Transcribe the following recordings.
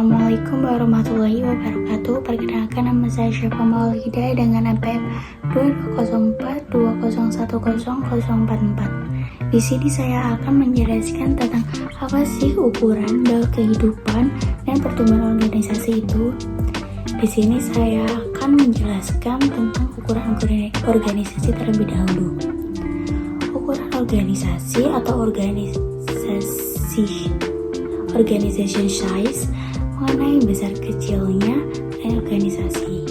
Assalamualaikum warahmatullahi wabarakatuh. Perkenalkan, nama saya Syafa Maulida dengan NPM 220420100044. Di sini saya akan menjelaskan tentang apa sih ukuran dalam kehidupan dan pertumbuhan organisasi itu. Di sini saya akan menjelaskan tentang ukuran organisasi terlebih dahulu. Ukuran organisasi atau organization size mengenai besar kecilnya organisasi,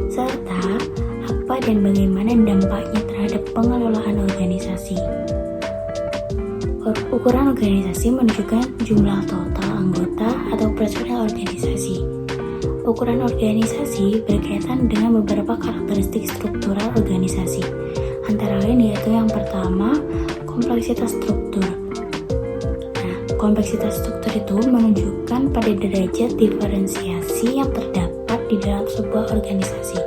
serta apa dan bagaimana dampaknya terhadap pengelolaan organisasi. Ukuran organisasi menunjukkan jumlah total anggota atau personel organisasi. Ukuran organisasi berkaitan dengan beberapa karakteristik struktural organisasi, antara lain yaitu yang pertama, kompleksitas struktur. Kompleksitas struktur itu menunjukkan pada derajat diferensiasi yang terdapat di dalam sebuah organisasi.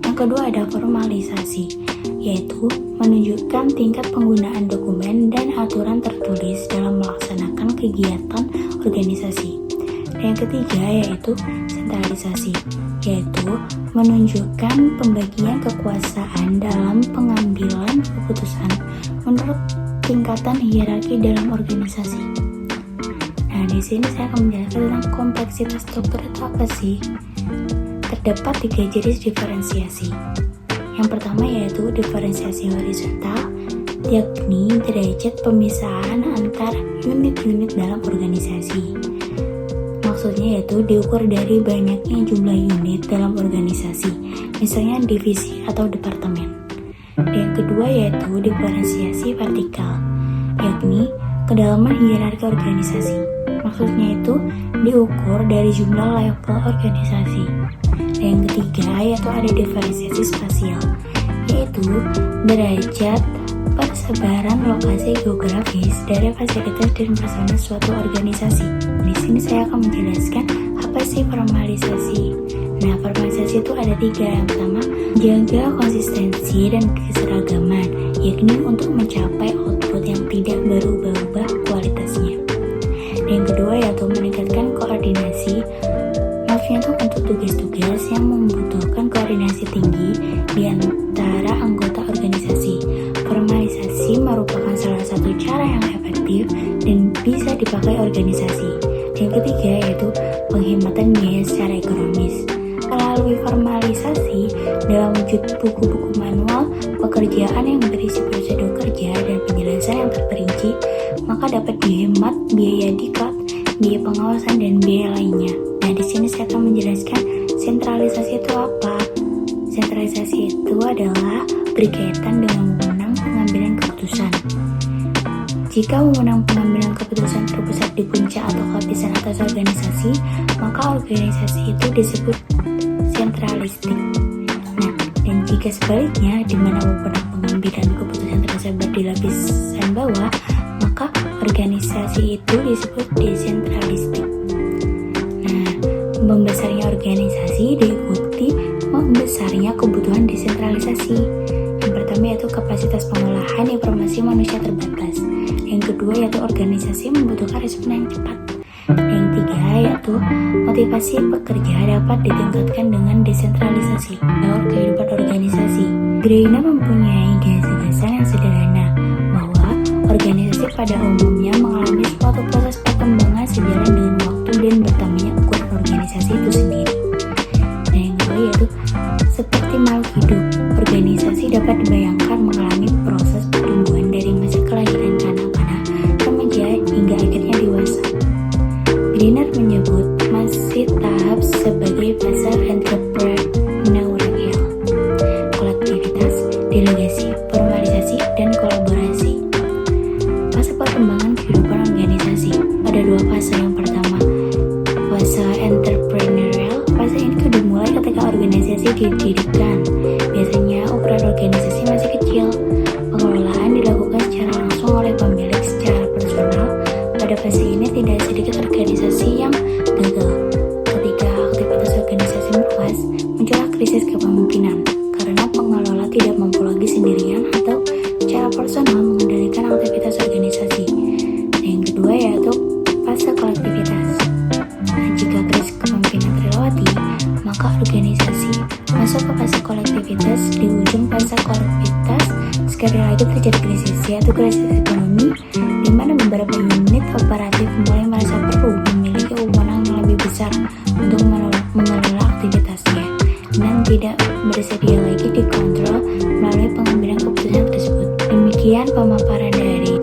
Yang kedua ada formalisasi, yaitu menunjukkan tingkat penggunaan dokumen dan aturan tertulis dalam melaksanakan kegiatan organisasi. Dan yang ketiga yaitu sentralisasi, yaitu menunjukkan pembagian kekuasaan dalam pengambilan keputusan menurut tingkatan hierarki dalam organisasi. Nah, di sini saya akan menjelaskan tentang kompleksitas struktur itu apa sih? Terdapat 3 jenis diferensiasi. Yang pertama yaitu diferensiasi horizontal, yakni derajat pemisahan antar unit-unit dalam organisasi. Maksudnya yaitu diukur dari banyaknya jumlah unit dalam organisasi, misalnya divisi atau departemen. Yang kedua yaitu diferensiasi vertikal, yakni kedalaman hierarki organisasi. Maksudnya itu diukur dari jumlah level organisasi. Dan yang ketiga yaitu ada diferensiasi spasial, yaitu derajat persebaran lokasi geografis dari fasilitas dan personel suatu organisasi. Di sini saya akan menjelaskan apa sih formalisasi. Nah, formalisasi itu ada 3. Yang pertama, jaga konsistensi dan keseragaman, yakni untuk mencapai output yang tidak berubah-ubah kualitasnya. Dan yang kedua yaitu meningkatkan koordinasi. Maksudnya itu untuk tugas-tugas yang membutuhkan koordinasi tinggi di antara anggota organisasi. Formalisasi merupakan salah satu cara yang efektif dan bisa dipakai organisasi. Dan yang ketiga yaitu penghematan biaya secara ekonomis. Melalui formalisasi dalam wujud buku-buku manual pekerjaan yang berisi prosedur kerja dan penjelasan yang terperinci, maka dapat dihemat biaya diklat, biaya pengawasan, dan biaya lainnya. Nah, di sini saya akan menjelaskan sentralisasi itu apa. Sentralisasi itu adalah berkaitan dengan wewenang pengambilan keputusan. Jika wewenang pengambilan keputusan terpusat di puncak atau lapisan atas organisasi, maka organisasi itu disebut sentralistik. Nah, dan jika sebaliknya, di mana wewenang pengambilan keputusan tersebar di lapisan bawah, maka organisasi itu disebut desentralistik. Nah, membesarnya organisasi diikuti membesarnya kebutuhan desentralisasi. Yang pertama yaitu kapasitas pengolahan informasi manusia terbatas. Yang kedua yaitu organisasi membutuhkan respon yang cepat. Yang ketiga yaitu motivasi pekerja dapat ditingkatkan dengan desentralisasi dalam kehidupan organisasi. Greiner mempunyai gagasan yang sederhana bahwa organisasi pada umumnya mengalami suatu proses perkembangan sejalan dengan waktu dan bertambahnya ukuran organisasi itu sendiri. Dan yang kedua yaitu seperti makhluk hidup, organisasi dapat dibayangkan mengalami proses pertumbuhan dari masa kelahiran kanak-kanak, remaja hingga akhirnya dewasa. Greiner menyebut masih tahap sebagai fase entrepreneurial, kolektivitas, delegasi, formalisasi, dan kolaborasi. Fase perkembangan kehidupan organisasi ada 2 fase. Yang pertama, fase entrepreneurial. Fase ini dimulai ketika organisasi didirikan. Biasanya ukuran organisasi masih kecil. Pengelolaan dilakukan secara langsung oleh pemilik secara personal. Pada fase ini tidak sedikit organisasi yang gagal. Ketika aktivitas organisasi meluas, muncullah krisis kepemimpinan karena pengelola tidak mampu lagi sendirian atau secara personal mengendalikan aktivitas organisasi. Dan yang kedua yaitu fase kolektivitas. Nah, jika konektivitas di ujung fase konektivitas. Sekali lagi terjadi krisis, yaitu krisis ekonomi, di mana beberapa unit operatif mulai merasa perlu memiliki wewenang yang lebih besar untuk mengelola aktivitasnya dan tidak bersedia lagi dikontrol melalui pengambilan keputusan tersebut. Demikian pemaparan dari